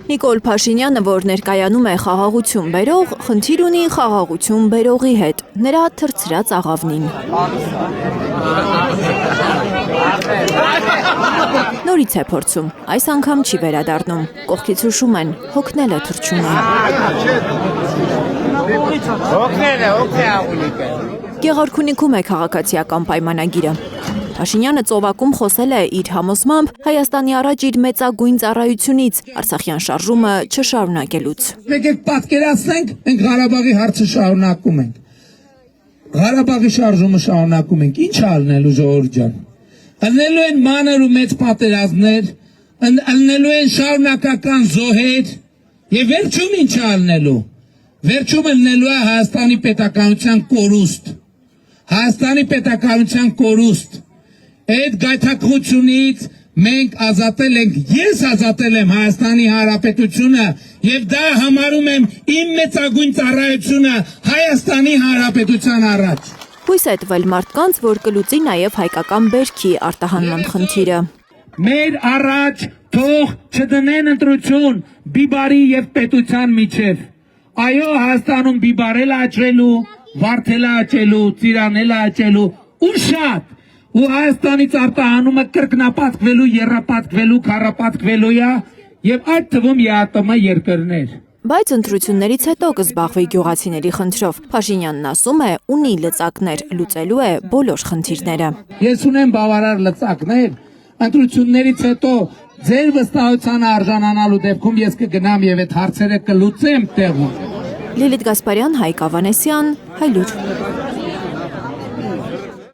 Նիկոլ Փաշինյանը, որ ներկայանում է խաղաղություն բերող, խնդիր ունի խաղաղություն բերողի հետ, նրա թռցրած աղավնին։ Նորից է փորձում, այս անգամ չի վերադառնում, կողքից հուշում են, հոգնել է թռչում է։ Գեղարքունիքում է քաղաքացիական պայմանագիրը։ Փաշինյանը ծովակում խոսել է իր համոզմամբ Հայաստանի առաջ իր մեծագույն ծառայությունից, Արցախյան շարժումը չշարունակելուց։ Եկեք պատկերացնենք, մենք Ղարաբաղի հարցը շարունակում ենք։ Ղարաբաղի շարժումը շարունակում ենք, ինչ ալնելու ժողովուրդ ջան։ Ալնելու են մանր ու մեծ պատերազմներ, ալնելու են շարունակական զոհեր, եւ վերջում ինչ ալնելու։ Վերջում ալնելու է Հայաստանի պետականության կորուստ։ Հայաստանի պետականության կորուստ։ Այդ գայթակղությունից մենք ազատել ենք, ես ազատել եմ Հայաստանի Հանրապետությունը եւ դա համարում եմ իմ մեծագույն ծառայությունը Հայաստանի Հանրապետության առաջ։ Հույս է տվել մարդկանց, որ կլուծի նաեւ հայկական բերքի արտահանման խնդիրը։ Մեր առաջ թող չդնեն ընտրություն բիբարի եւ պետության միջև։ Այո, Հայաստանում բիբարել աճելու, վարդել աճելու, ծիրանել աճելու ու շատ ու Հայաստանից արտահանումը կրկնապատկվելու, եռապատկվելու, քառապատկվելու է եւ այդ թվում ԵԱՏՄ երկրներ։ Բայց ընտրություններից հետո կզբաղվի գյուղացիների խնդրով։ Փաշինյանն ասում է, ունի լծակներ, լուծելու է բոլոր խնդիրները։ Ես ունեմ բավարար լծակներ, ընտրություններից հետո ձեր վստահության արժանանալու դեպքում ես կգնամ եւ այդ հարցերը կլուծեմ տեղում։ Լիլիթ Գասպարյան, Հայկ Ավանեսյան, Հայլուր։